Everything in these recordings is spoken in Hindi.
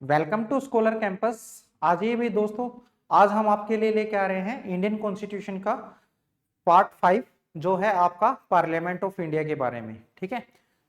Welcome to scholar campus. आज ये भी दोस्तों, आज हम आपके लिए लेके आ रहे हैं इंडियन कॉन्स्टिट्यूशन का पार्ट 5 जो है आपका पार्लियामेंट ऑफ इंडिया के बारे में। ठीक है,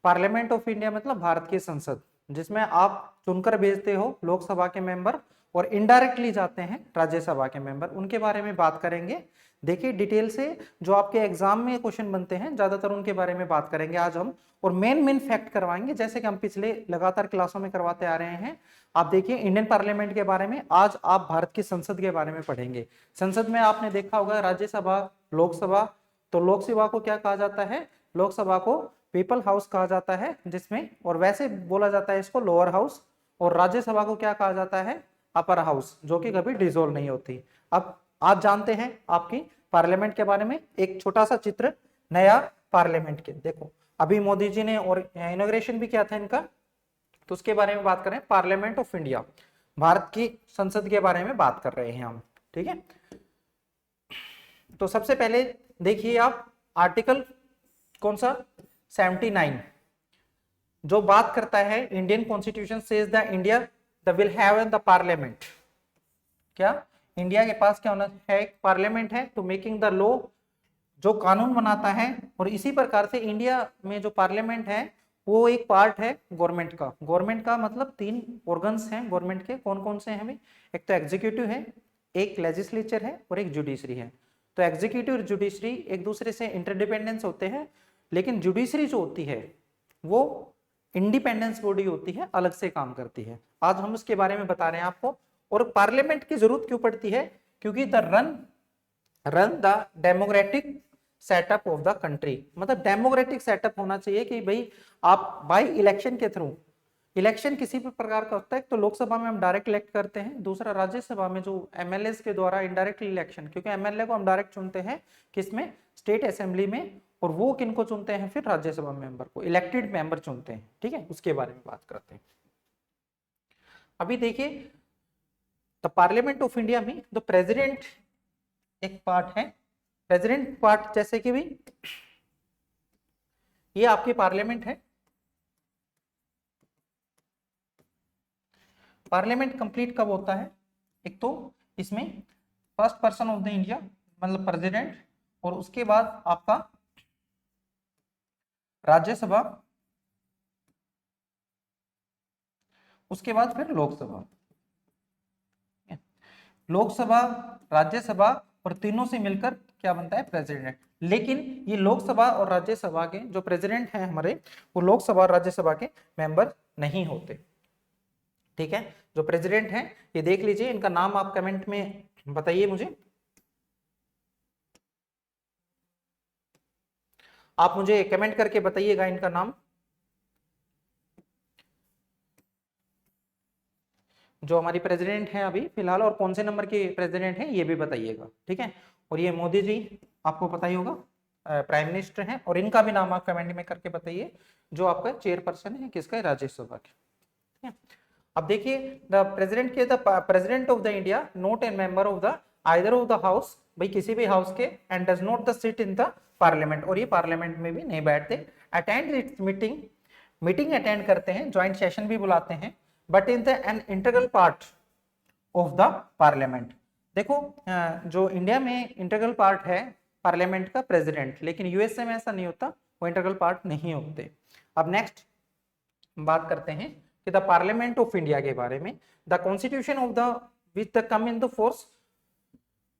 पार्लियामेंट ऑफ इंडिया मतलब भारत की संसद, जिसमें आप चुनकर भेजते हो लोकसभा के मेंबर और इनडायरेक्टली जाते हैं राज्यसभा के मेंबर, उनके बारे में बात करेंगे। देखिए डिटेल से जो आपके एग्जाम में क्वेश्चन बनते हैं ज्यादातर उनके बारे में बात करेंगे आज हम, और मेन मेन फैक्ट करवाएंगे जैसे कि हम पिछले लगातार क्लासों में करवाते आ रहे हैं। आप देखिए इंडियन पार्लियामेंट के बारे में, आज आप भारत की संसद के बारे में पढ़ेंगे। संसद में आपने देखा होगा राज्यसभा, लोकसभा। तो लोकसभा को क्या कहा जाता है? लोकसभा को पीपल हाउस कहा जाता है, जिसमें और वैसे बोला जाता है इसको लोअर हाउस। और राज्यसभा को क्या कहा जाता है? अपर हाउस, जो कि कभी डिसोल्व नहीं होती। अब आज जानते हैं आपकी पार्लियामेंट के बारे में। एक छोटा सा चित्र नया पार्लियामेंट के, देखो अभी मोदी जी ने और इनॉग्रेशन भी किया था इनका, तो उसके बारे में बात करें। पार्लियामेंट ऑफ इंडिया, भारत की संसद के बारे में बात कर रहे हैं हम। ठीक है, तो सबसे पहले देखिए आप आर्टिकल कौन सा 79 जो बात करता है Indian constitution says the India the will have the parliament. क्या इंडिया के पास क्या होना है? एक पार्लियामेंट है टू मेकिंग द लॉ, जो कानून बनाता है। और इसी प्रकार से इंडिया में जो पार्लियामेंट है वो एक पार्ट है गवर्नमेंट का। गवर्नमेंट का मतलब 3 ऑर्गन्स हैं गवर्नमेंट के। कौन कौन से हैं हमें? एक तो एग्जीक्यूटिव है, एक लेजिस्लेचर है और एक जुडिशरी है। तो एग्जीक्यूटिव और जुडिशरी एक दूसरे से इंटरडिपेंडेंस होते हैं, लेकिन जुडिशरी जो होती है वो इंडिपेंडेंस बॉडी होती है, अलग से काम करती है। आज हम उसके बारे में बता रहे हैं आपको। और पार्लियामेंट की जरूरत क्यों पड़ती है? क्योंकि the run the democratic setup of the country, मतलब डेमोक्रेटिक सेटअप होना चाहिए कि भाई आप बाय इलेक्शन के थ्रू, इलेक्शन किसी भी प्रकार का होता है। तो लोकसभा में हम डायरेक्ट इलेक्ट करते हैं, दूसरा राज्यसभा में जो एमएलए के द्वारा इनडायरेक्ट इलेक्शन, क्योंकि एमएलए को हम डायरेक्ट चुनते हैं किसमें? स्टेट असेंबली में। और वो किनको चुनते हैं? फिर राज्यसभा मेंबर को, इलेक्टेड मेंबर चुनते हैं। ठीक है, उसके बारे में बात करते हैं। अभी देखिए द पार्लियामेंट ऑफ इंडिया में द प्रेसिडेंट एक पार्ट है। प्रेसिडेंट पार्ट जैसे कि भी ये आपकी पार्लियामेंट है। पार्लियामेंट कंप्लीट कब होता है? एक तो इसमें first person of the India मतलब प्रेसिडेंट, और उसके बाद आपका राज्यसभा, उसके बाद फिर लोकसभा। लोकसभा, राज्यसभा और तीनों से मिलकर क्या बनता है? प्रेसिडेंट। लेकिन ये लोकसभा और राज्यसभा के जो प्रेसिडेंट हैं हमारे, वो लोकसभा और राज्यसभा के मेंबर नहीं होते। ठीक है, जो प्रेसिडेंट हैं ये देख लीजिए, इनका नाम आप कमेंट में बताइए मुझे। आप मुझे कमेंट करके बताइएगा इनका नाम, जो हमारी प्रेसिडेंट हैं अभी फिलहाल, और कौन से नंबर के प्रेसिडेंट हैं ये भी बताइएगा। ठीक है, और ये मोदी जी आपको पता ही होगा प्राइम मिनिस्टर हैं, और इनका भी नाम आप कमेंट में करके बताइए, जो आपका चेयरपर्सन है किसका? राज्यसभा के। ठीक है, अब देखिए द प्रेसिडेंट के, the president of the India not a member of the either of the house, भाई किसी भी हाउस के, and does not the sit in the parliament, और ये पार्लियामेंट में भी नहीं बैठते। Attend it's meeting, meeting attend करते हैं, ज्वाइंट सेशन भी बुलाते हैं, but in the an integral part of the parliament. देखो जो इंडिया में इंटीग्रल पार्ट है पार्लियामेंट का प्रेसिडेंट, लेकिन यूएसए में ऐसा नहीं होता, वो इंटीग्रल पार्ट नहीं होते। अब नेक्स्ट बात करते हैं कि द पार्लियामेंट ऑफ इंडिया के बारे में। The constitution of the with the come in the force,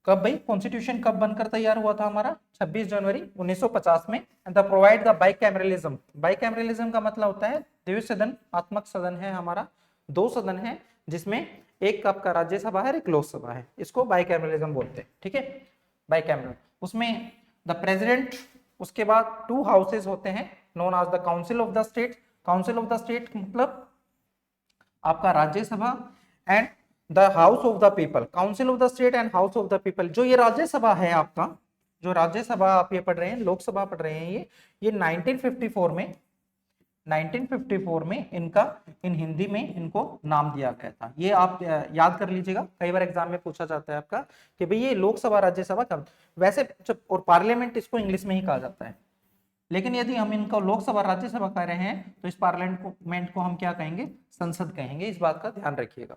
कब भाई कॉन्स्टिट्यूशन कब बनकर तैयार हुआ था हमारा? 26 जनवरी 1950 में। The provide the bicameralism, bicameralism का मतलब होता है द्विसदन आत्मक सदन है हमारा, 2 सदन है, जिसमें एक आपका राज्यसभा है, एक लोकसभा है, इसको बाइकैमरलिज्म बोलते हैं। ठीक है, बाइकैमरल, उसमें द प्रेसिडेंट, उसके बाद 2 हाउसेज होते हैं known as the council of the state. Council of the state मतलब आपका Rajya Sabha, and the house of the people, council of the state and house of the people. जो ये राज्यसभा है आपका, जो राज्यसभा आप ये पढ़ रहे हैं, लोकसभा पढ़ रहे हैं, ये 1954 में इनका इन हिंदी में इनको नाम दिया गया था। ये आप याद कर लीजिएगा, कई बार एग्जाम में पूछा जाता है आपका कि भाई ये लोकसभा राज्यसभा कब, वैसे और पार्लियामेंट इसको इंग्लिश में ही कहा जाता है। लेकिन यदि हम इनको लोकसभा राज्यसभा कह रहे हैं तो इस पार्लियामेंट को हम क्या कहेंगे, संसद कहेंगे, इस बात का ध्यान रखिएगा।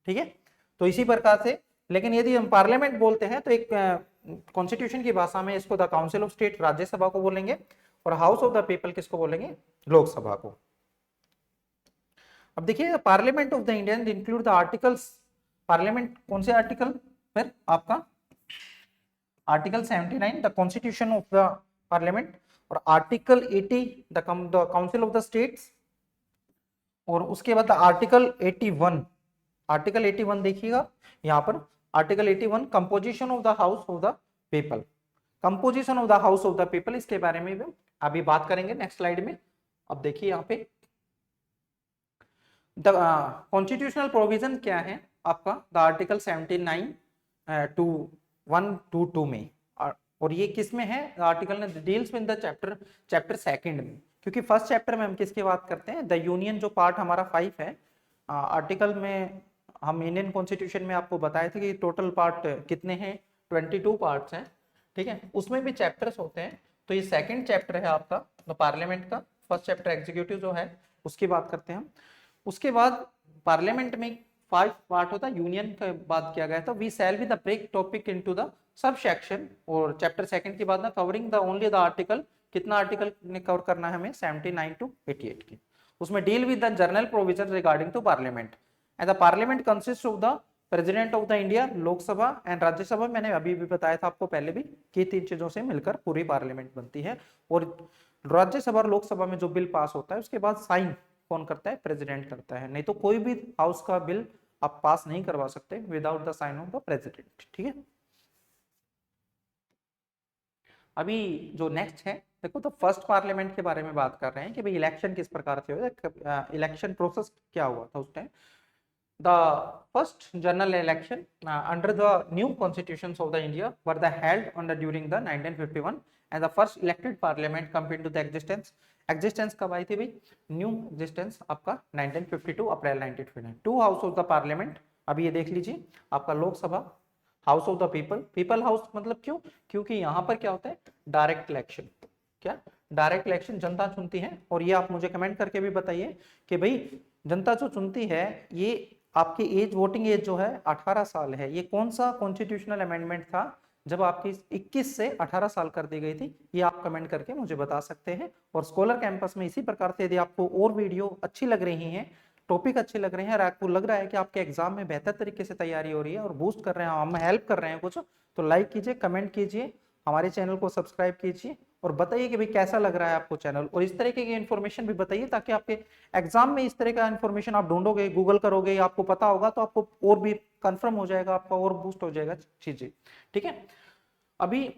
ठीक है, तो इसी प्रकार से, लेकिन यदि हम पार्लियामेंट बोलते हैं तो एक कॉन्स्टिट्यूशन की भाषा में इसको the council of state Rajya Sabha को बोलेंगे, और हाउस ऑफ द पीपल किसको बोलेंगे, लोकसभा को। अब देखिए parliament of the Indian include the articles, parliament कौन से आर्टिकल, फिर आपका article 79 the constitution of the parliament, और article 80 the council of the states, और उसके बाद आर्टिकल 81, आर्टिकल 81 देखिएगा यहाँ पर, article 81 composition of the house of the people, composition of the house of the people, इसके बारे में भी अभी बात करेंगे नेक्स्ट स्लाइड में। अब देखिए यहाँ पे द कॉन्स्टिट्यूशनल प्रोविजन क्या है आपका, द आर्टिकल 79 टू 122 में, और ये किस में है आर्टिकल ने, deals with the chapter second में, क्योंकि फर्स्ट चैप्टर में हम किसकी बात करते हैं, द यूनियन, जो पार्ट हमारा 5 है आर्टिकल में। हम इंडियन कॉन्स्टिट्यूशन में आपको बताए थे कि टोटल पार्ट कितने हैं, 22 पार्ट्स हैं। ठीक है, उसमें भी चैप्टर्स होते हैं, तो ये सेकंड चैप्टर है आपका पार्लियामेंट का, फर्स्ट चैप्टर एग्जीक्यूटिव जो है उसकी बात करते हैं हम। उसके बाद पार्लियामेंट में 5 पार्ट होता है, यूनियन का बात किया गया था, we shall be the break topic into the sub section, और चैप्टर सेकंड की बात ना covering the only the article, कितना आर्टिकल ने कवर करना है हमें, 79 टू 88 की, उसमें deal with the general provision regarding to parliament, and the parliament consist of the president of the India, Lok Sabha and Rajya Sabha, मैंने अभी भी बताया था आपको पहले भी कि 3 चीजों से मिलकर पूरी पार्लियामेंट बनती है, और राज्यसभा और लोकसभा में जो बिल पास होता है उसके बाद साइन कौन करता है, प्रेसिडेंट करता है, नहीं तो कोई भी हाउस का बिल आप पास नहीं करवा सकते without the sign of the president. ठीक है, अभी जो नेक्स्ट है देखो, तो फर्स्ट पार्लियामेंट के बारे में बात कर रहे हैं कि भाई इलेक्शन किस प्रकार से हुआ, इलेक्शन प्रोसेस क्या हुआ था उस time. The first general election under the new constitutions of the India were the held on the during the 1951, and the first elected parliament come into the existence. Existence कब आई थी भाई, न्यू एग्जिस्टेंस आपका 1952 अप्रैल 1959। Two house of the parliament, अभी ये देख लीजिए आपका Lok Sabha, house of the people, people house मतलब क्यों, क्योंकि यहाँ पर क्या होता है, डायरेक्ट इलेक्शन, क्या डायरेक्ट इलेक्शन, जनता चुनती है, और ये आप मुझे कमेंट करके भी बताइए कि भाई जनता जो चुनती है, ये आपकी एज, वोटिंग एज जो है 18 साल है, ये कौन सा कॉन्स्टिट्यूशनल अमेंडमेंट था जब आपकी 21 से 18 साल कर दी गई थी, ये आप कमेंट करके मुझे बता सकते हैं। और स्कॉलर कैंपस में इसी प्रकार से यदि आपको और वीडियो अच्छी लग रही हैं, टॉपिक अच्छे लग रहे हैं, और आपको लग रहा है कि आपके एग्जाम में बेहतर तरीके से तैयारी हो रही है और बूस्ट कर रहे हैं, हम हेल्प कर रहे हैं कुछ, तो लाइक कीजिए, कमेंट कीजिए, हमारे चैनल को सब्सक्राइब कीजिए, और बताइए कि भाई कैसा लग रहा है आपको चैनल, और इस तरीके की इन्फॉर्मेशन भी बताइए, ताकि आपके एग्जाम में इस तरह का इन्फॉर्मेशन आप ढूंढोगे, गूगल करोगे, आपको पता होगा, तो आपको और भी कंफर्म हो जाएगा, आपका और बूस्ट हो जाएगा चीजें। ठीक है, अभी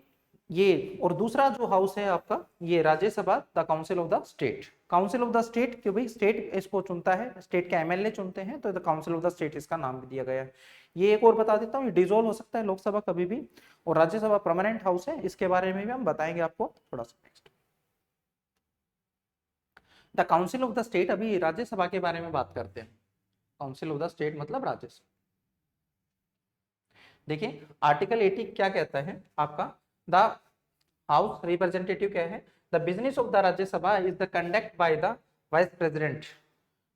ये, और दूसरा जो हाउस है आपका, ये Rajya Sabha, the council of the state, council of the state, क्यों भाई स्टेट इसको चुनता है, स्टेट के एमएलए चुनते हैं, तो the council of the state इसका नाम भी दिया गया है। ये एक और बता देता हूँ, ये डिसॉल्व हो सकता है लोकसभा कभी भी, और राज्यसभा परमानेंट हाउस है, इसके बारे में भी हम बताएंगे आपको थोड़ा सा next. The council of the state, अभी राज्यसभा के बारे में बात करते हैं, काउंसिल ऑफ द स्टेट मतलब राज्यसभा। देखिए आर्टिकल 80 क्या कहता है आपका, द हाउस रिप्रेजेंटेटिव क्या है, the business of the Rajya Sabha is the conduct by the vice president.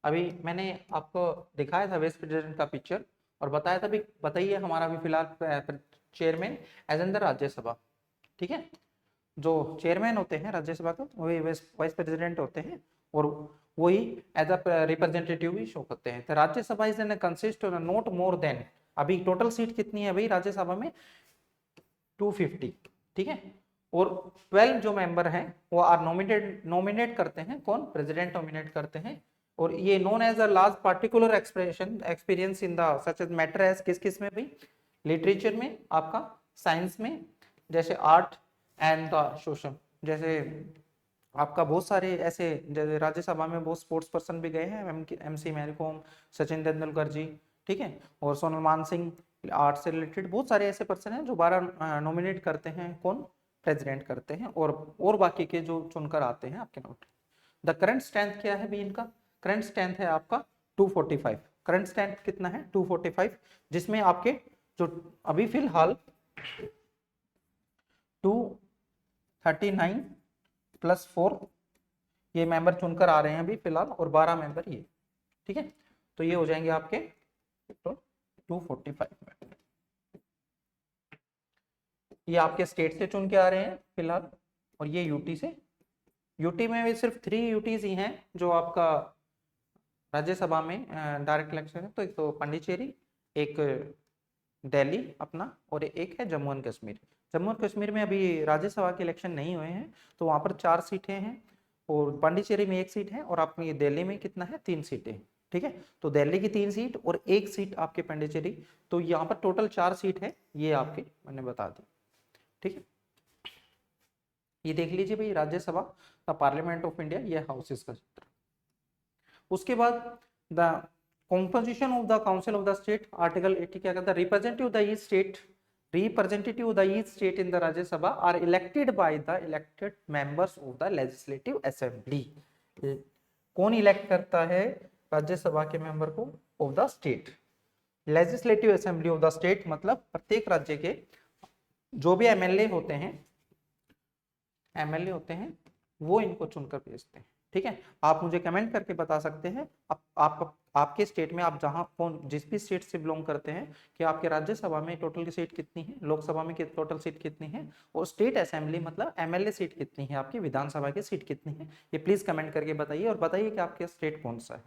अभी मैंने आपको दिखाया था वाइस प्रेसिडेंट का पिक्चर, और बताया था भी, बताइए हमारा भी फिलहाल chairman as an the Rajya Sabha. ठीक है, जो चेयरमैन होते हैं राज्यसभा का वही वाइस प्रेसिडेंट होते हैं, और वही एज अ रिप्रेजेंटेटिव भी शो करते हैं। तो Rajya Sabha is an consist not more than, अभी टोटल सीट कितनी है भाई राज्यसभा में, 250। ठीक है, और 12 जो मेंबर हैं वो आर नॉमिनेट करते हैं, कौन, प्रेसिडेंट नॉमिनेट करते हैं, और ये known as a large particular experience in the such as matter as, किस किस में भाई, लिटरेचर में आपका, साइंस में, जैसे आर्ट एंड द सोशल, जैसे आपका बहुत सारे ऐसे, जैसे राज्यसभा में बहुत स्पोर्ट्स पर्सन भी गए हैं, MC मैरी कॉम, सचिन तेंदुलकर जी, ठीक है, और सोनल मान सिंह, आर्ट से रिलेटेड बहुत सारे ऐसे पर्सन हैं जो 12 नॉमिनेट करते हैं, कौन, प्रेसिडेंट करते हैं, और बाकी के जो चुनकर आते हैं आपके नोट। द करंट स्ट्रेंथ क्या है भी इनका, करंट स्ट्रेंथ है आपका 245, करंट स्ट्रेंथ कितना है 245, जिसमें आपके जो अभी फिलहाल 239 +4 ये मेंबर चुनकर आ रहे हैं अभी फिलहाल, और 12 मेंबर ये, ठीक है। तो ये हो जाएंगे आपके 245 में। ये आपके स्टेट से चुन के आ रहे हैं फिलहाल, और ये यूटी से। यूटी में भी सिर्फ 3 यूटीज ही हैं जो आपका राज्यसभा में डायरेक्ट इलेक्शन है। तो एक तो पांडिचेरी, एक दिल्ली अपना, और एक है जम्मू एंड कश्मीर। जम्मू एंड कश्मीर में अभी राज्यसभा के इलेक्शन नहीं हुए हैं, तो वहां पर 4 सीटें हैं, और पांडिचेरी में 1 सीट है, और आपकी दिल्ली में कितना है, 3 सीटें, ठीक है। तो दिल्ली की 3 सीट और 1 सीट आपके पांडिचेरी, तो यहाँ पर टोटल 4 सीट है, ये आपके मैंने बता दी, ठीक है। ये देख लीजिए भाई, राज्यसभा का पार्लियामेंट ऑफ इंडिया, ये हाउसेस का चित्र। उसके बाद the composition of the council of the state, article 80 क्या कहता है, representative of the each state in the Rajya Sabha are elected by the elected members of the legislative assembly। कौन इलेक्ट करता है राज्यसभा के मेंबर को, of the state. Legislative assembly of the state मतलब प्रत्येक राज्य के जो भी एमएलए होते हैं वो इनको चुनकर भेजते हैं, ठीक है। आप मुझे कमेंट करके बता सकते हैं आपके स्टेट में, आप जहां कौन जिस भी स्टेट से बिलोंग करते हैं, कि आपके राज्यसभा में टोटल की सीट कितनी है, लोकसभा में टोटल सीट कितनी है, और स्टेट असेंबली मतलब एमएलए सीट कितनी है, आपकी विधानसभा की सीट कितनी है, ये प्लीज कमेंट करके बताइए, और बताइए कि आपके स्टेट कौन सा है।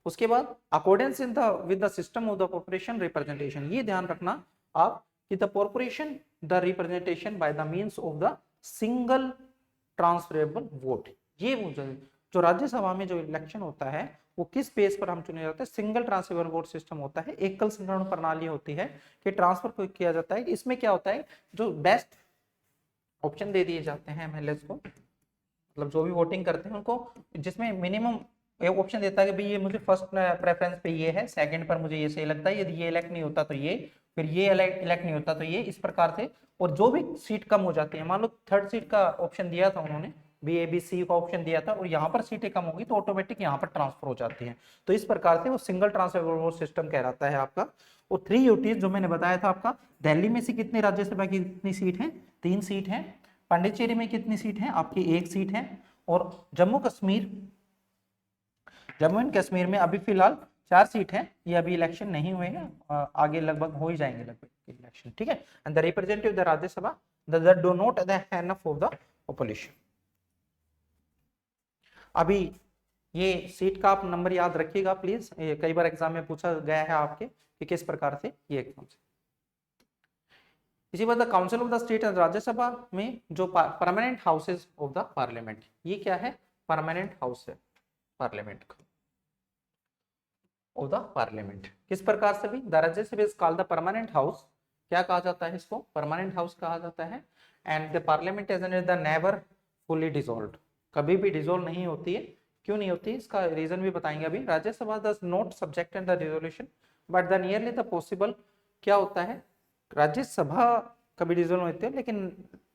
उसके बाद accordance in the with the system of the corporation representation, ये ध्यान रखना आप कि the corporation the representation by the means of the single transferable vote. ये जो राज्यसभा में जो इलेक्शन होता है वो किस बेस पर हम चुने जाते हैं, सिंगल ट्रांसफरेबल वोट सिस्टम होता है, एकल संगठन प्रणाली होती है कि ट्रांसफर को किया जाता है। इसमें क्या होता है, जो बेस्ट ऑप्शन दे दिए जाते हैं एमएलएस को, मतलब जो भी वोटिंग करते हैं उनको, जिसमें मिनिमम एक ऑप्शन देता है कि भाई ये मुझे फर्स्ट प्रेफरेंस पे ये है, सेकंड पर मुझे ये सही लगता है, यदि ये इलेक्ट नहीं होता तो ये, फिर ये इलेक्ट नहीं होता तो ये, इस प्रकार से। और जो भी सीट कम हो जाती है, मान लो 3rd सीट का ऑप्शन दिया था उन्होंने, BABC का ऑप्शन दिया था, और यहाँ पर सीटें कम होगी तो ऑटोमेटिक यहाँ पर ट्रांसफर हो जाती हैं। तो इस प्रकार से वो सिंगल ट्रांसफर वोट सिस्टम कहलाता है आपका। और 3 यूटीज जो मैंने बताया था आपका, दिल्ली में से कितनी राज्यसभा की कितनी सीट है, 3 सीट है। पांडिचेरी में कितनी सीट है आपकी, 1 सीट है। और जम्मू एंड कश्मीर में अभी फिलहाल 4 सीट है, ये अभी इलेक्शन नहीं हुए हैं, आगे लगभग हो ही जाएंगे लगभग इलेक्शन, ठीक है। And the representative the Rajya Sabha the do not the enough of the population. अभी ये सीट का आप नंबर याद रखिएगा प्लीज, कई बार एग्जाम में पूछा गया है आपके कि किस प्रकार से ये एग्जाम से। इसी बात the council of the state Rajya Sabha में जो permanent houses of the parliament, ये क्या है, परमानेंट हाउस है पार्लियामेंट का, ऑफ द पार्लियामेंट। किस प्रकार से भी, the Rajya Sabha is called the permanent house, क्या कहा जाता है इसको, परमानेंट हाउस कहा जाता है। And the parliament is the never fully dissolved, कभी भी डिसॉल्व नहीं होती है। क्यों नहीं होती, इसका रीजन भी बताएंगे अभी। Rajya Sabha does not subject the resolution but the nearly the possible, क्या होता है, राज्यसभा कभी डिसॉल्व होती है लेकिन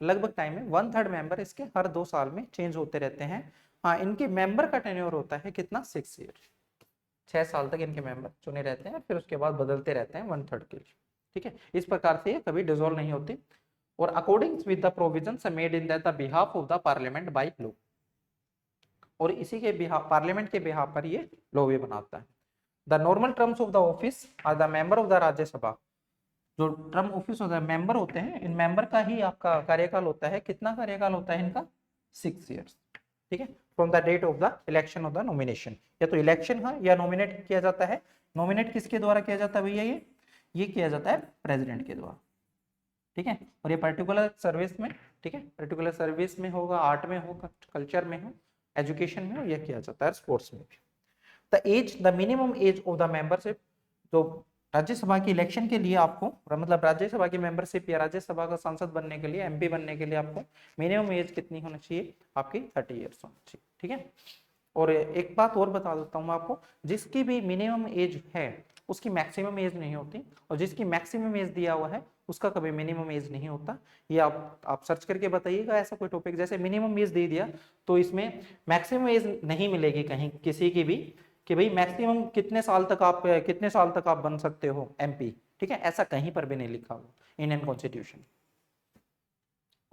लगभग टाइम में 1/3 मेंबर इसके हर 2 साल में चेंज होते रहते हैं। हाँ, इनके मेंबर का टेन्योर होता है कितना, 6 ईयर, 6 साल तक इनके मेंबर चुने रहते हैं, फिर उसके बाद बदलते रहते हैं 1/3 के लिए, ठीक है। इस प्रकार से ये कभी डिसॉल्व नहीं होती। और according with the provisions made in the behalf of the parliament by law, और इसी के बिहाफ, पार्लियामेंट के बिहाफ पर ये लॉ भी बनाता है। The normal terms of the office are the member of the Rajya Sabha, जो टर्म ऑफिस होता है, मेंबर होते हैं, इन मेंबर का ही आपका कार्यकाल होता है, कितना कार्यकाल होता है इनका, 6 ईयर्स, ठीक है। From the date of the election of the nomination, या तो इलेक्शन है या नॉमिनेट किया जाता है। नॉमिनेट किसके द्वारा किया जाता है भैया, ये किया जाता है प्रेसिडेंट के द्वारा, ठीक है। और ये पर्टिकुलर सर्विस में, ठीक है, पर्टिकुलर सर्विस में होगा, आर्ट में होगा, कल्चर में हो, एजुकेशन में हो, यह किया जाता है, स्पोर्ट्स में भी। The age, the minimum age of the membership, जो राज्यसभा की इलेक्शन के लिए आपको, मतलब राज्यसभा की मेंबरशिप या राज्यसभा का सांसद बनने के लिए, एमपी बनने के लिए आपको मिनिमम एज कितनी होनी चाहिए, आपकी 30 ईयर्स होनी चाहिए, ठीक है। और एक बात और बता देता हूँ आपको, जिसकी भी मिनिमम एज है उसकी मैक्सिमम एज नहीं होती, और जिसकी मैक्सिमम एज दिया हुआ है उसका कभी मिनिमम एज नहीं होता। ये आप सर्च करके बताइएगा, ऐसा कोई टॉपिक जैसे मिनिमम एज दे दिया तो इसमें मैक्सिमम एज नहीं मिलेगी कहीं किसी की भी, कि भाई मैक्सिमम कितने साल तक आप बन सकते हो एमपी, ठीक है, ऐसा कहीं पर भी नहीं लिखा हुआ इंडियन कॉन्स्टिट्यूशन।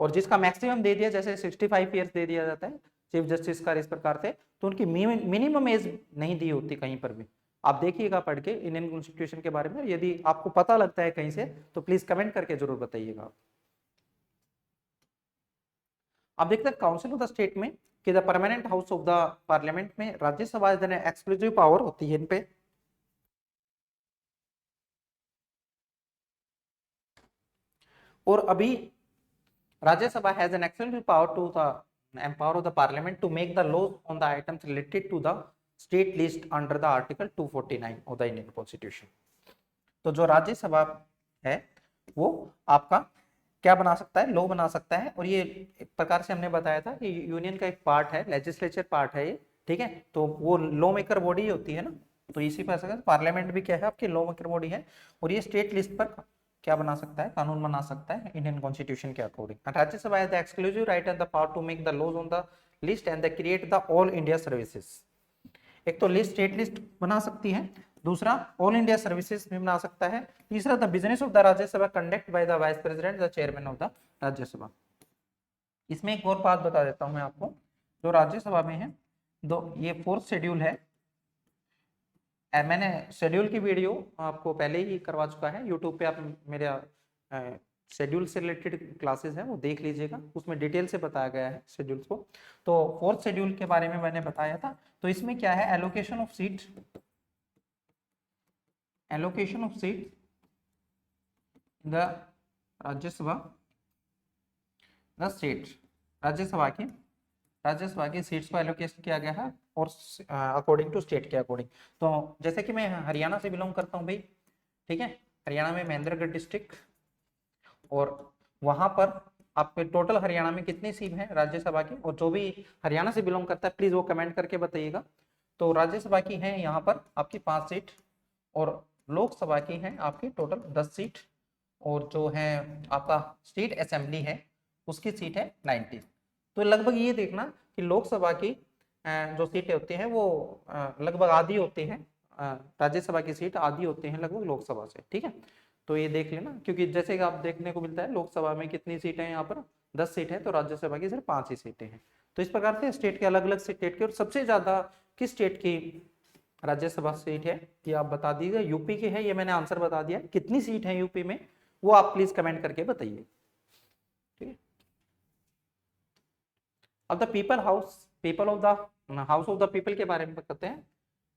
और जिसका मैक्सिमम दे दिया, जैसे 65 ईयर्स दे दिया जाता है चीफ जस्टिस का इस प्रकार से, तो उनकी मिनिमम एज नहीं दी होती कहीं पर भी। आप देखिएगा पढ़ के इंडियन कॉन्स्टिट्यूशन के बारे में, यदि आपको पता लगता है कहीं से तो प्लीज कमेंट करके जरूर बताइएगा। आप देखते हैं काउंसिल ऑफ द स्टेट में कि the permanent house of the parliament में राज्यसभा एक्सक्लूसिव पावर होती है इन पे। और अभी Rajya Sabha has an exclusive power to the empower of the parliament to make the laws on the items related to the state list under the article 249 of the Indian constitution। तो जो राज्यसभा है वो आपका क्या बना सकता है, लॉ बना सकता है। और ये एक प्रकार से हमने बताया था कि यूनियन का एक पार्ट है, लेजिस्लेचर पार्ट है ये, ठीक है। तो वो लॉ मेकर बॉडी होती है ना, तो इसी पर पार्लियामेंट भी क्या है आपकी लॉ मेकर बॉडी है। और ये स्टेट लिस्ट पर क्या बना सकता है, कानून बना सकता है इंडियन कॉन्स्टिट्यूशन के according. Rajya Sabha has the exclusive right and the power to make the laws on the list and the create the all India services. एक तो लिस्ट स्टेट लिस्ट बना सकती है, दूसरा ऑल इंडिया सर्विसेज भी बना सकता है, तीसरा the business of the Rajya Sabha conduct by the vice president the chairman of the Rajya Sabha. इसमें एक और बात बता देता हूं मैं आपको, जो राज्यसभा में है दो, ये फोर्थ शेड्यूल है। मैंने शेड्यूल की वीडियो आपको पहले ही करवा चुका है यूट्यूब पे, आप मेरे शेड्यूल से रिलेटेड क्लासेस हैं वो देख लीजिएगा, उसमें डिटेल से बताया गया है शेड्यूल्स को। तो फोर्थ शेड्यूल के बारे में मैंने बताया था। तो इसमें क्या है, allocation of seat, allocation of seat the Rajya Sabha, the state, Rajya Sabha की सीट्स को एलोकेट किया गया है और अकॉर्डिंग टू स्टेट के अकॉर्डिंग। तो जैसे कि मैं हरियाणा से बिलोंग करता हूँ भाई, ठीक है, हरियाणा में महेंद्रगढ़ डिस्ट्रिक्ट, और वहां पर आपके टोटल हरियाणा में कितनी सीट है राज्यसभा की, और जो भी हरियाणा से बिलोंग करता है प्लीज वो कमेंट करके बताइएगा। तो राज्यसभा की है यहाँ पर आपकी 5 सीट, और लोकसभा की है आपकी टोटल 10 सीट, और जो है आपका स्टेट असेंबली है उसकी सीट है 90। तो लगभग ये देखना कि लोकसभा की जो सीटें होती हैं वो लगभग आधी होती हैं, राज्यसभा की सीट आधी होती हैं लगभग लोकसभा से, ठीक है। तो ये देख लेना, क्योंकि जैसे कि आप देखने को मिलता है लोकसभा में कितनी सीटें हैं, यहाँ पर 10 सीट है, तो राज्यसभा की सिर्फ 5 ही सीटें हैं। तो इस प्रकार से स्टेट के अलग अलग स्टेट के, और सबसे ज्यादा किस स्टेट की राज्यसभा सीट है ये आप बता दीजिए। यूपी की है, ये मैंने आंसर बता दिया। कितनी सीट है यूपी में वो आप प्लीज कमेंट करके बताइए, ठीक है। अब the people house, people of the house of the people के बारे में करते हैं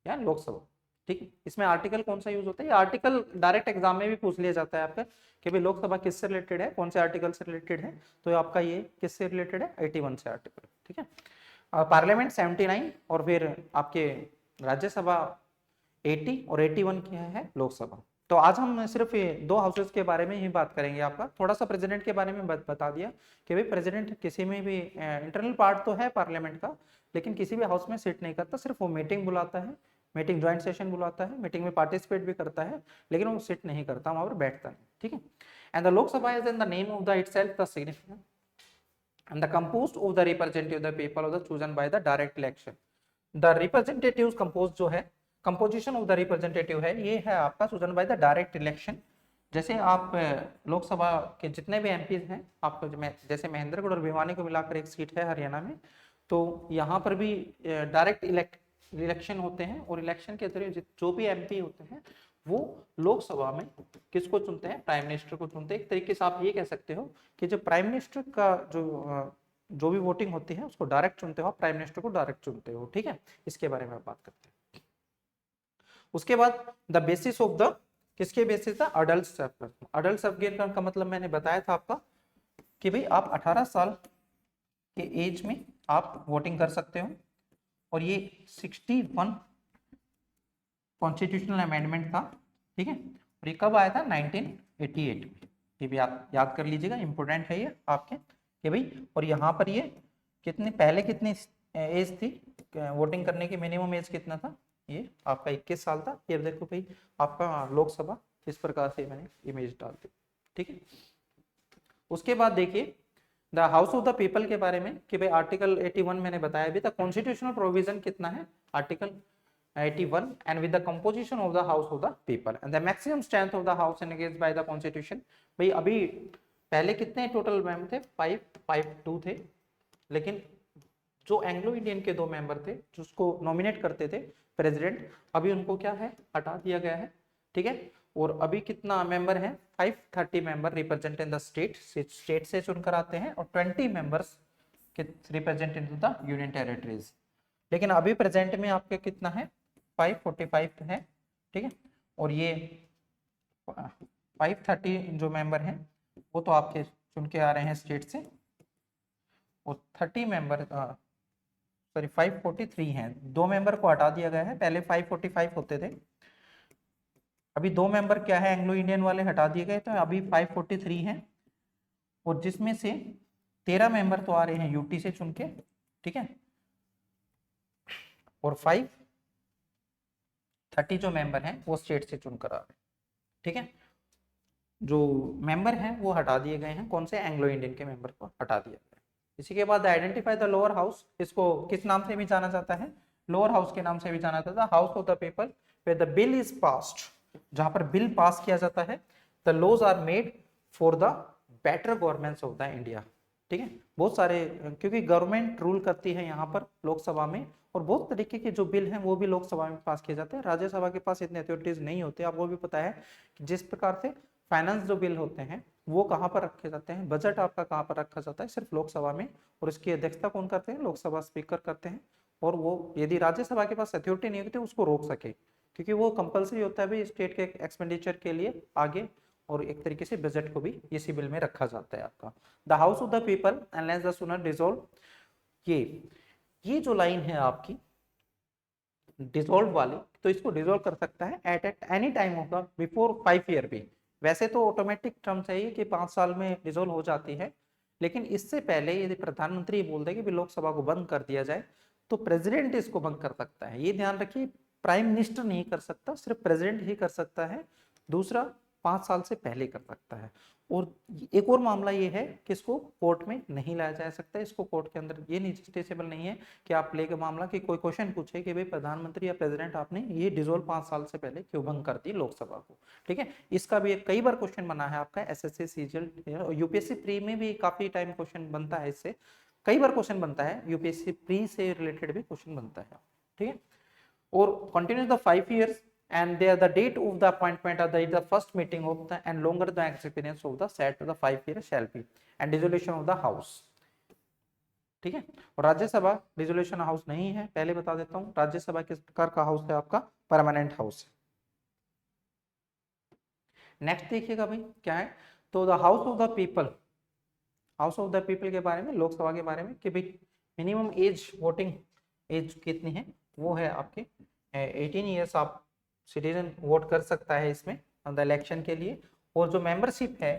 या लोकसभा, ठीक है। इसमें आर्टिकल कौन सा यूज होता है, ये आर्टिकल डायरेक्ट एग्जाम में भी पूछ लिया जाता है आपका कि भाई लोकसभा किससे रिलेटेड है, कौन से आर्टिकल से रिलेटेड है। तो आपका ये किससे रिलेटेड है, 81 से आर्टिकल, ठीक है। पार्लियामेंट 79 और फिर आपके राज्यसभा 80 और 81 की है लोकसभा। तो आज हम सिर्फ ये 2 हाउसेस के बारे में ही बात करेंगे। आपका थोड़ा सा प्रेसिडेंट के बारे में बता दिया कि भाई प्रेसिडेंट किसी में भी इंटरनल पार्ट तो है पार्लियामेंट का, लेकिन किसी भी हाउस में सिट नहीं करता, सिर्फ वो मीटिंग बुलाता है, मीटिंग ज्वाइंट सेशन बुलाता है, मीटिंग में पार्टिसिपेट भी करता है, लेकिन वो सिट नहीं करता, वहां पर बैठता नहीं, ठीक है। And the Lok Sabha is in the name of the itself the significant and the composed of the representative of the people of the chosen by the direct election। the representatives composed जो है, composition of the representative है, ये है आपका chosen by the direct election। जैसे आप लोकसभा के जितने भी एमपीज हैं आपको, जैसे महेंद्रगढ़ और भिवानी को मिलाकर एक सीट है हरियाणा में, तो यहाँ पर भी डायरेक्ट इलेक्शन होते हैं, और इलेक्शन के जरिए जो भी एमपी होते हैं वो लोकसभा में किसको चुनते हैं, प्राइम मिनिस्टर को चुनते हैं। एक तरीके से आप ये कह सकते हो कि जो प्राइम मिनिस्टर का जो भी वोटिंग होती है उसको डायरेक्ट चुनते हो, प्राइम मिनिस्टर को डायरेक्ट चुनते हो, ठीक है। इसके बारे में बात करते हैं। उसके बाद द बेसिस ऑफ द, किसके बेसिस था, अडल्ट सफरेज। अडल्ट सफरेज का मतलब मैंने बताया था आपका कि भाई आप 18 साल के एज में आप वोटिंग कर सकते हो, और ये 61 कॉन्स्टिट्यूशनल अमेंडमेंट था, ठीक है। और ये कब आया था, 1988 में। ये भी आप याद कर लीजिएगा, इंपोर्टेंट है ये आपके कि भाई। और यहाँ पर ये कितने पहले कितनी एज थी वोटिंग करने की, मिनिमम एज कितना था, ये आपका 21 साल था। ये देखो भाई आपका लोकसभा इस प्रकार से मैंने इमेज डाल दी, ठीक है। उसके बाद देखिए the house of the people के बारे में कि भाई आर्टिकल 81 मैंने बताया अभी तक, कॉन्स्टिट्यूशनल प्रोविजन कितना है, article 81 and with the composition of the house of the people and the maximum strength of the house engaged by the constitution। भाई अभी पहले कितने टोटल मेंबर थे? 552 थे, लेकिन जो एंग्लो इंडियन के 2 मेंबर थे जिसको नॉमिनेट करते थे प्रेसिडेंट, अभी उनको क्या है, हटा दिया गया है। ठीक है, और अभी कितना मेंबर है? 530 member represent in the state से चुनकर आते हैं, और 20 members represent in the union territories. लेकिन अभी प्रेजेंट में आपके कितना है? 545 है। ठीक है, और ये 530 जो मेंबर हैं वो तो आपके चुन के आ रहे हैं स्टेट से, और 30 मेंबर सॉरी 543 हैं। 2 मेंबर को हटा दिया गया है, पहले 545 होते थे, अभी 2 मेंबर क्या है एंग्लो इंडियन वाले हटा दिए गए, तो अभी 543 हैं, और जिसमें से 13 मेंबर तो आ रहे हैं यूटी से चुन के। ठीक है, और 530 जो मेंबर हैं वो स्टेट से चुनकर आ रहे हैं। ठीक है, जो मेंबर हैं वो हटा दिए गए हैं, कौन से? एंग्लो इंडियन के मेंबर को हटा दिया गया। इसी के बाद आइडेंटिफाई द लोअर हाउस, इसको किस नाम से भी जाना जाता है? लोअर हाउस के नाम से भी जाना जाता है, house of the people where the bill is passed, जहां पर बिल पास किया जाता है। The laws are made for the better government of the India. ठीक है, बहुत सारे, क्योंकि गवर्नमेंट रूल करती है यहाँ पर लोकसभा में, और बहुत तरीके के जो बिल हैं वो भी लोकसभा में पास किए जाते हैं। राज्यसभा के पास इतने अथॉरिटीज नहीं होते, आपको भी पता है कि जिस प्रकार से फाइनेंस जो बिल होते हैं वो कहाँ पर रखे जाते हैं, बजट आपका कहाँ पर रखा जाता है? सिर्फ लोकसभा में, और इसकी अध्यक्षता कौन करते हैं? लोकसभा स्पीकर करते हैं। और वो यदि राज्यसभा के पास अथॉरिटी नहीं होती उसको रोक सके, क्योंकि वो कंपलसरी होता है भाई स्टेट के एक्सपेंडिचर के लिए आगे, और एक तरीके से बजट को भी इसी बिल में रखा जाता है आपका। The house of the people unless the sooner dissolve, ये जो लाइन है आपकी डिसॉल्व वाली, तो इसको डिसॉल्व कर सकता है at any time of the before 5 year भी। वैसे तो ऑटोमेटिक टर्म चाहिए कि 5 साल में डिसॉल्व हो जाती है, लेकिन इससे पहले यदि प्रधानमंत्री बोल दे कि लोकसभा को बंद कर दिया जाए, तो प्रेसिडेंट इसको बंद कर सकता है। ये ध्यान रखिए, प्राइम मिनिस्टर नहीं कर सकता, सिर्फ प्रेसिडेंट ही कर सकता है। दूसरा, 5 साल से पहले कर सकता है। और एक और मामला ये है कि इसको कोर्ट में नहीं लाया जा सकता, इसको कोर्ट के अंदर ये नहीं जस्टिसेबल नहीं है कि आप लेके मामला कि कोई क्वेश्चन पूछे कि भाई प्रधानमंत्री या प्रेसिडेंट आपने ये डिसॉल्व 5 साल से पहले क्यों भंग कर दी लोकसभा को। ठीक है, इसका भी कई बार क्वेश्चन बना है आपका एसएससी सीजीएल, यूपीएससी प्री में भी काफी टाइम क्वेश्चन बनता है, इससे कई बार क्वेश्चन बनता है, यूपीएससी प्री से रिलेटेड भी क्वेश्चन बनता है। ठीक है, और continues the 5 years and they are the date of the appointment or the first meeting of the and longer the experience of the set the 5 years shall be and dissolution of the house। ठीक है, और राज्यसभा डिसोल्यूशन हाउस नहीं है, पहले बता देता हूं राज्यसभा किस प्रकार का हाउस है? आपका परमानेंट हाउस है। नेक्स्ट देखिएगा भाई क्या है, तो the house of the people, house of the people के बारे में, लोकसभा के बारे में कि भाई मिनिमम एज, वोटिंग एज कितनी है? वो है आपके 18 ईयर्स, आप सिटीजन वोट कर सकता है इसमें द इलेक्शन के लिए। और जो मेंबरशिप है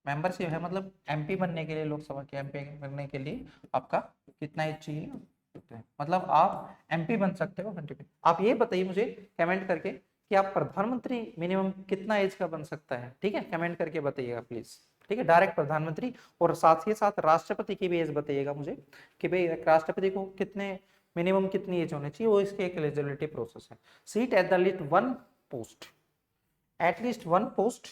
मतलब एमपी बनने के लिए, लोकसभा के एमपी बनने के लिए आपका कितना एज चाहिए? मतलब आप एमपी बन सकते हो। आप ये बताइए मुझे कमेंट करके कि आप प्रधानमंत्री मिनिमम कितना एज का बन सकता है? ठीक है, कमेंट करके बताइएगा प्लीज। ठीक है, डायरेक्ट प्रधानमंत्री, और साथ ही साथ राष्ट्रपति की भी एज बताइएगा मुझे कि भाई राष्ट्रपति को कितने मिनिमम कितनी एज होनी चाहिए, वो इसके एक एलिजिबिलिटी प्रोसेस है। Seat at the least 1 post, at least 1 post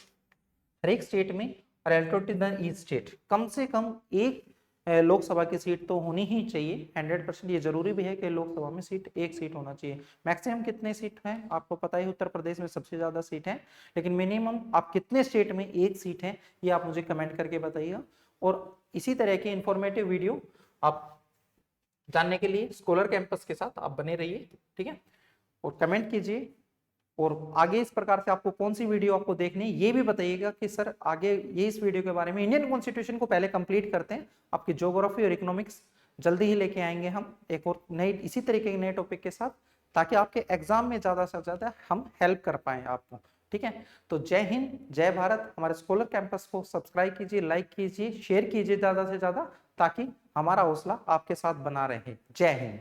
हर एक स्टेट में, और एल्टोटी द ईच स्टेट, कम से कम एक लोकसभा की सीट तो होनी ही चाहिए 100%। ये जरूरी भी है कि लोकसभा में सीट एक सीट होना चाहिए। मैक्सिमम कितने सीट है आपको पता है, उत्तर प्रदेश में सबसे ज्यादा सीट है, लेकिन मिनिमम आप कितने स्टेट में एक सीट है ये आप मुझे कमेंट करके बताइएगा। और इसी तरह की इंफॉर्मेटिव वीडियो आप जानने के लिए स्कॉलर कैंपस के साथ आप बने रहिए। ठीक है, और कमेंट कीजिए, और आगे इस प्रकार से आपको कौन सी वीडियो आपको देखनी है ये भी बताइएगा कि सर आगे ये इस वीडियो के बारे में। इंडियन कॉन्स्टिट्यूशन को पहले कंप्लीट करते हैं, आपकी ज्योग्राफी और इकोनॉमिक्स जल्दी ही लेके आएंगे हम एक और नई इसी तरीके के नए टॉपिक के साथ, ताकि आपके एग्जाम में ज्यादा से ज्यादा हम हेल्प कर पाए आपको। ठीक है, तो जय हिंद, जय भारत। हमारे स्कॉलर कैंपस को सब्सक्राइब कीजिए, लाइक कीजिए, शेयर कीजिए ज्यादा से ज्यादा, ताकि हमारा हौसला आपके साथ बना रहे। जय हिंद।